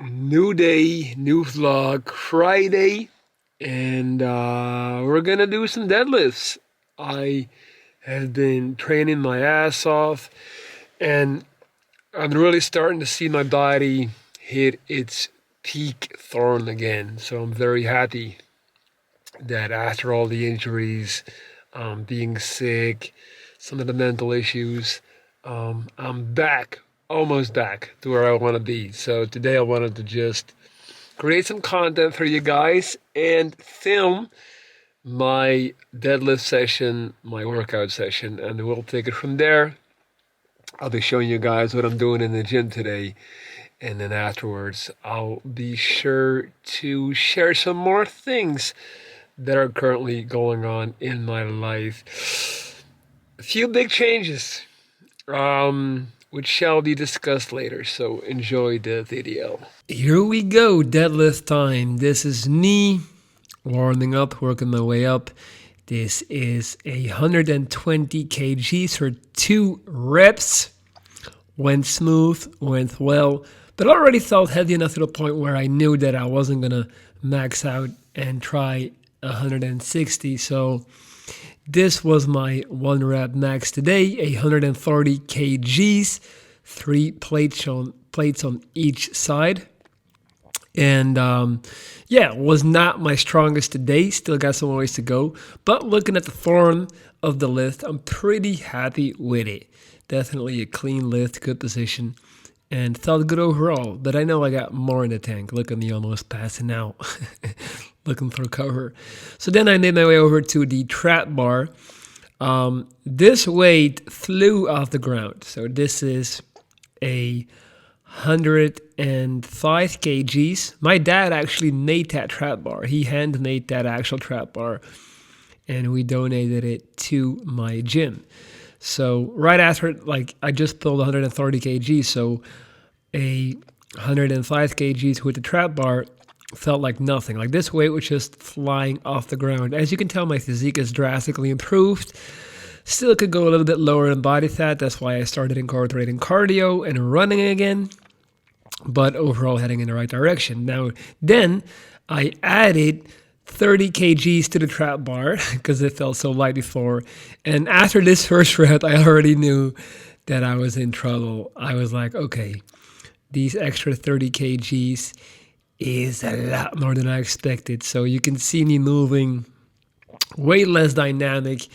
New day, new vlog, Friday, and we're gonna do some deadlifts. I have been training my ass off, and I'm really starting to see my body hit its peak thorn again. So I'm very happy that after all the injuries, being sick, some of the mental issues, I'm back, almost back to where I want to be. So today I wanted to just create some content for you guys and film my deadlift session, my workout session, and we'll take it from there. I'll be showing you guys what I'm doing in the gym today, and then afterwards, I'll be sure to share some more things that are currently going on in my life. A few big changes, which shall be discussed later, so enjoy the video. Here we go, deadlift time. This is me warming up, working my way up. This is 120 kgs for 2 reps. Went smooth, went well, but already felt heavy enough to the point where I knew that I wasn't gonna max out and try 160. So this was my 1 rep max today, 130 kgs, 3 plates on each side. And yeah, was not my strongest today. Still got some ways to go. But looking at the form of the lift, I'm pretty happy with it. Definitely a clean lift, good position, and felt good overall. But I know I got more in the tank. Look at me almost passing out, looking for cover. So then I made my way over to the trap bar. This weight flew off the ground. So this is a 105 kgs. My dad actually made that trap bar. He handmade that actual trap bar, and we donated it to my gym. So right after, like, I just pulled 130 kgs, so a 105 kgs with the trap bar felt like nothing. Like, this weight was just flying off the ground. As you can tell, my physique is drastically improved. Still could go a little bit lower in body fat. That's why I started incorporating cardio and running again. But overall, heading in the right direction. Now, then I added 30 kgs to the trap bar because it felt so light before. And after this first rep, I already knew that I was in trouble. I was like, okay, these extra 30 kgs is a lot more than I expected. So you can see me moving way less dynamic.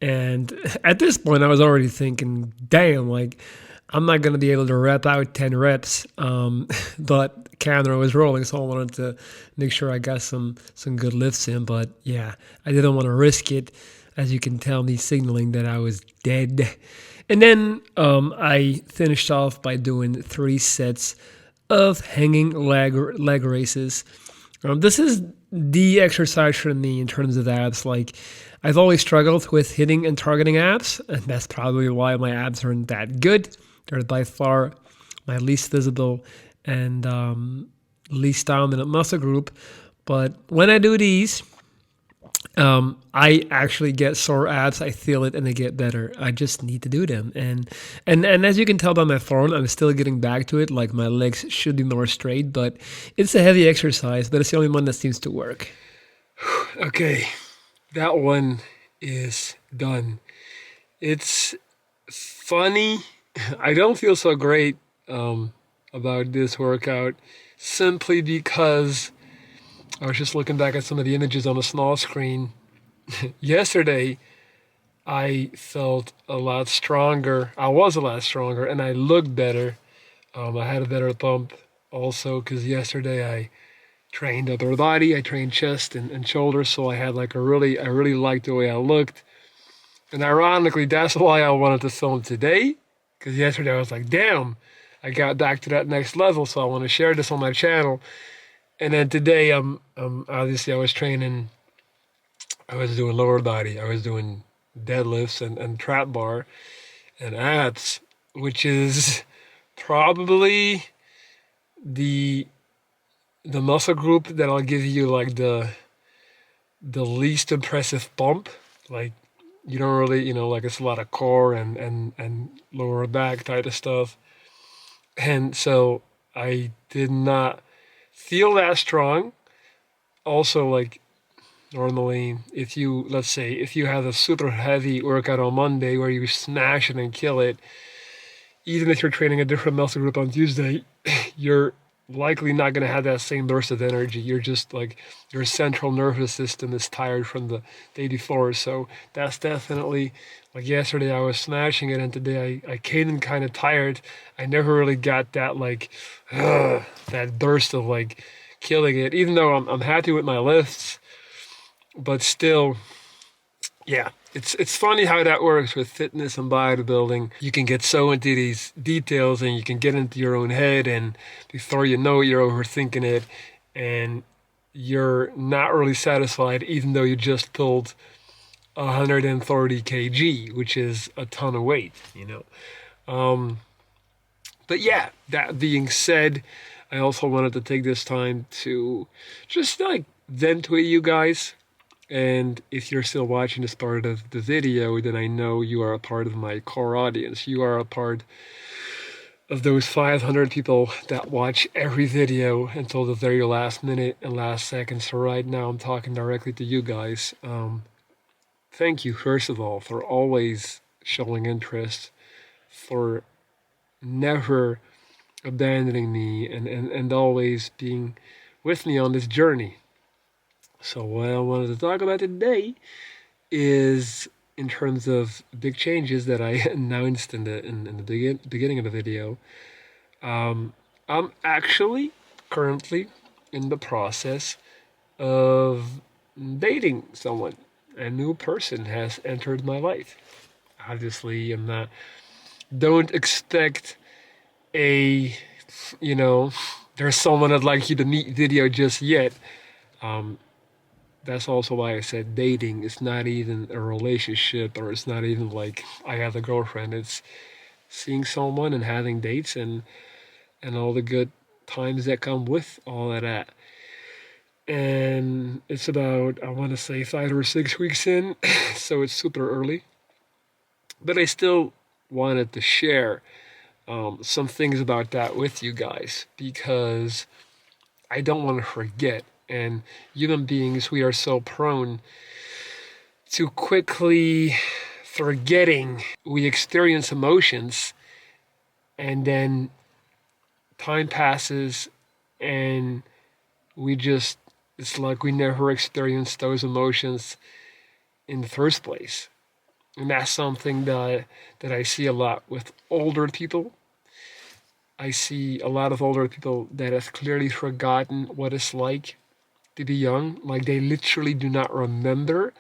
And at this point, I was already thinking, damn, like, I'm not going to be able to rep out 10 reps, but camera was rolling, so I wanted to make sure I got some good lifts in. But yeah, I didn't want to risk it, as you can tell me signaling that I was dead. And then I finished off by doing 3 sets of hanging leg races. This is the exercise for me in terms of abs. Like, I've always struggled with hitting and targeting abs, and that's probably why my abs aren't that good. They're by far my least visible and least dominant muscle group. But when I do these, I actually get sore abs. I feel it, and they get better. I just need to do them. And as you can tell by my form, I'm still getting back to it. Like, my legs should be more straight, but it's a heavy exercise. But it's the only one that seems to work. Okay, that one is done. It's funny. I don't feel so great about this workout simply because I was just looking back at some of the images on a small screen. Yesterday, I felt a lot stronger. I was a lot stronger, and I looked better. I had a better pump also because yesterday I trained upper body, I trained chest and shoulders, so I had like I really liked the way I looked. And ironically, that's why I wanted to film today, because yesterday I was like, damn, I got back to that next level, so I want to share this on my channel. And then today, obviously I was training, I was doing lower body, I was doing deadlifts and trap bar and abs, which is probably the muscle group that I'll give you like the least impressive bump. Like, you don't really, like, it's a lot of core and lower back type of stuff. And so I did not feel that strong. Also, like normally, if you, let's say, if you have a super heavy workout on Monday where you smash it and kill it, even if you're training a different muscle group on Tuesday, you're likely not going to have that same burst of energy. You're just like your central nervous system is tired from the day before. So that's definitely like yesterday I was smashing it, and today I came in kind of tired. I never really got that like that burst of like killing it. Even though I'm happy with my lifts, but still, yeah, it's funny how that works with fitness and bodybuilding. You can get so into these details and you can get into your own head, and before you know it, you're overthinking it, and you're not really satisfied, even though you just pulled 130 kg, which is a ton of weight, you know. But yeah, that being said, I also wanted to take this time to just like vent with you guys. And if you're still watching this part of the video, then I know you are a part of my core audience. You are a part of those 500 people that watch every video until the very last minute and last second. So right now I'm talking directly to you guys. Thank you, first of all, for always showing interest, for never abandoning me, and always being with me on this journey. So what I wanted to talk about today is in terms of big changes that I announced in the beginning of the video. I'm actually currently in the process of dating someone. A new person has entered my life. Obviously, don't expect a, there's someone I'd like you to meet video just yet. That's also why I said dating. It's not even a relationship, or it's not even like I have a girlfriend. It's seeing someone and having dates and all the good times that come with all of that. And it's about, I want to say, 5 or 6 weeks in, so it's super early. But I still wanted to share some things about that with you guys, because I don't want to forget. And human beings, we are so prone to quickly forgetting. We experience emotions, and then time passes, and it's like we never experienced those emotions in the first place. And that's something that I see a lot with older people. I see a lot of older people that have clearly forgotten what it's like to be young. Like they literally do not remember,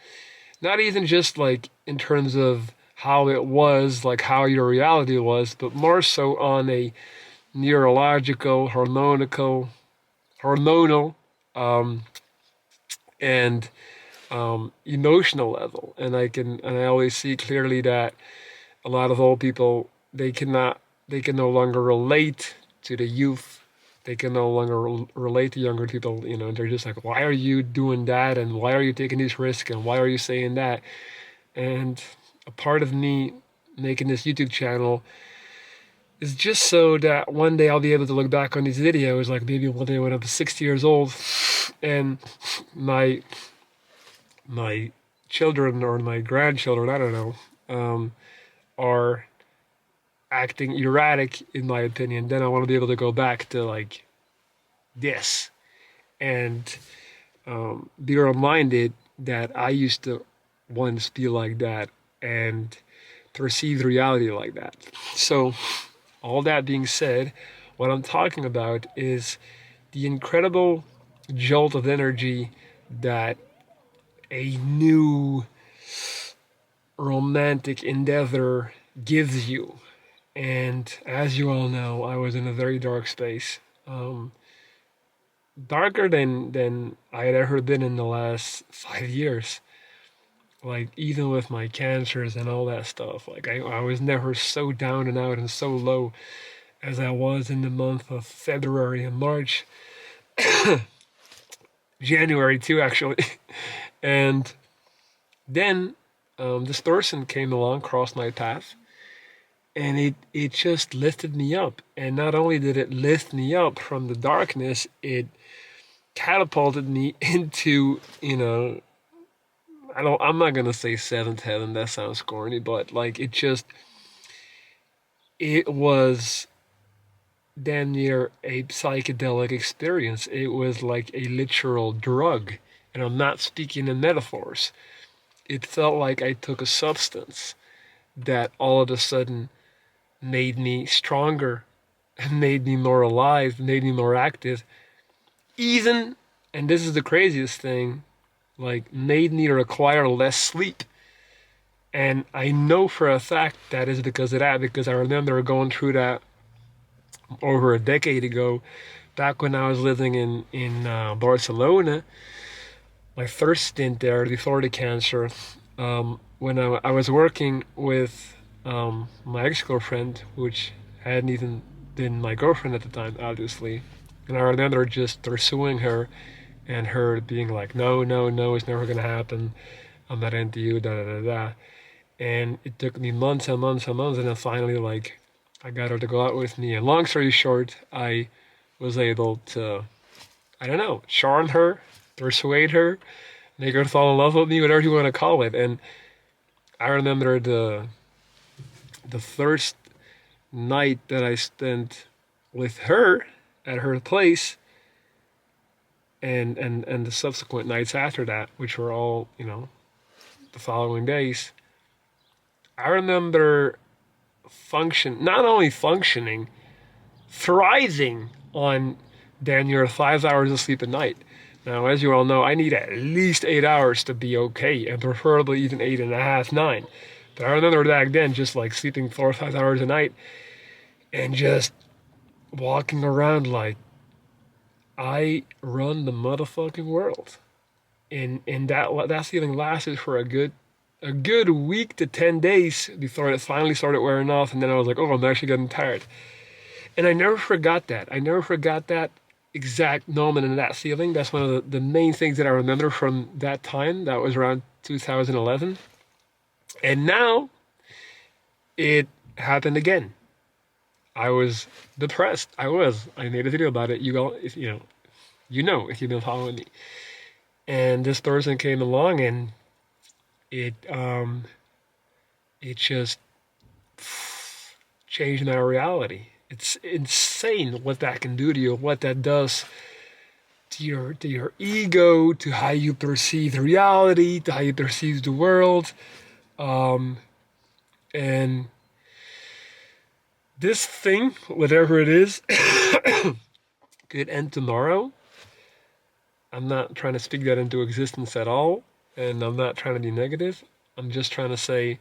not even just like in terms of how it was, like how your reality was, but more so on a neurological, hormonal, and emotional level. And I always see clearly that a lot of old people, they can no longer relate to the youth. They can no longer relate to younger people. They're just like, why are you doing that? And why are you taking this risk? And why are you saying that? And a part of me making this YouTube channel is just so that one day I'll be able to look back on these videos, like maybe one day when I'm 60 years old, and my children or my grandchildren, I don't know, are acting erratic, in my opinion. Then I want to be able to go back to like this and be reminded that I used to once be like that and perceive reality like that. So all that being said, what I'm talking about is the incredible jolt of energy that a new romantic endeavor gives you. And as you all know, I was in a very dark space. Darker than I had ever been in the last 5 years. Like, even with my cancers and all that stuff. Like, I was never so down and out and so low as I was in the month of February and March. January too, actually. And then this person came along, crossed my path, and it just lifted me up. And not only did it lift me up from the darkness, it catapulted me into, I'm not gonna say seventh heaven, that sounds corny, but like it was damn near a psychedelic experience. It was like a literal drug. And I'm not speaking in metaphors. It felt like I took a substance that all of a sudden made me stronger, made me more alive, made me more active. Even, and this is the craziest thing, like made me require less sleep. And I know for a fact that is because of that, because I remember going through that over a decade ago, back when I was living in Barcelona, my first stint there before the cancer, when I was working with my ex-girlfriend, which hadn't even been my girlfriend at the time, obviously. And I remember just pursuing her and her being like, no, no, no, it's never going to happen. I'm not into you, da da da da. And it took me months and months and months, and then finally, like, I got her to go out with me. And long story short, I was able to, I don't know, charm her, persuade her, make her fall in love with me, whatever you want to call it. And I remember the first night that I spent with her at her place, and the subsequent nights after that, which were all, the following days. I remember not only functioning, thriving on damn near 5 hours of sleep a night. Now, as you all know, I need at least 8 hours to be okay, and preferably even 8.5, 9. But I remember back then just like sleeping 4 or 5 hours a night and just walking around like I run the motherfucking world. And that feeling lasted for a good week to 10 days before it finally started wearing off, and then I was like, oh, I'm actually getting tired. And I never forgot that. I never forgot that exact moment and that feeling. That's one of the main things that I remember from that time. That was around 2011. And now it happened again. I was depressed. I made a video about it. You all, if if you've been following me. And this person came along, and it just changed my reality. It's insane what that can do to you, what that does to your ego, to how you perceive reality, to how you perceive the world. And this thing, whatever it is, could end tomorrow. I'm not trying to speak that into existence at all, and I'm not trying to be negative. I'm just trying to say,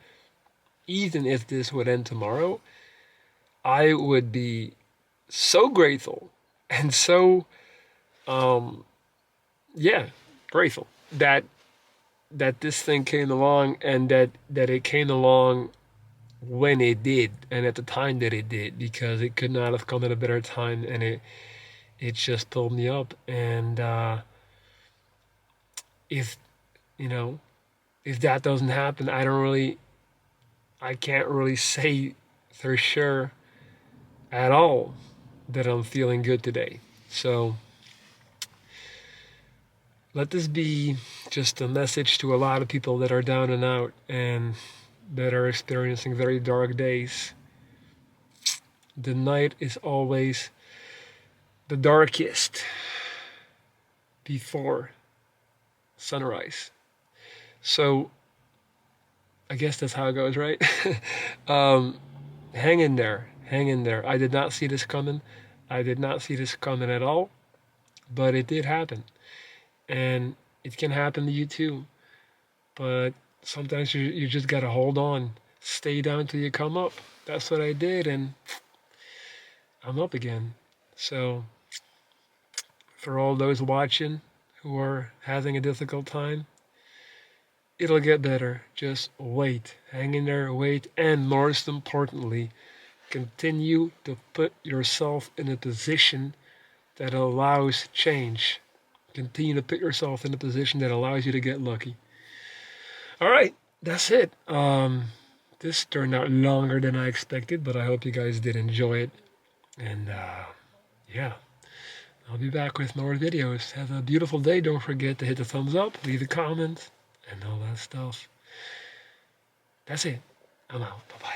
even if this would end tomorrow, I would be so grateful and so, grateful that this thing came along, and that it came along when it did, and at the time that it did, because it could not have come at a better time, and it just pulled me up. And if if that doesn't happen, I can't really say for sure at all that I'm feeling good today. So let this be just a message to a lot of people that are down and out and that are experiencing very dark days. The night is always the darkest before sunrise. So I guess that's how it goes, right? Hang in there. Hang in there. I did not see this coming. I did not see this coming at all. But it did happen. And it can happen to you too. But sometimes you just got to hold on. Stay down till you come up. That's what I did. And I'm up again. So for all those watching who are having a difficult time, it'll get better. Just wait. Hang in there, wait. And most importantly, continue to put yourself in a position that allows change. Continue to put yourself in a position that allows you to get lucky. All right, that's it. This turned out longer than I expected, but I hope you guys did enjoy it. And yeah, I'll be back with more videos. Have a beautiful day. Don't forget to hit the thumbs up, leave a comment, and all that stuff. That's it. I'm out. Bye-bye.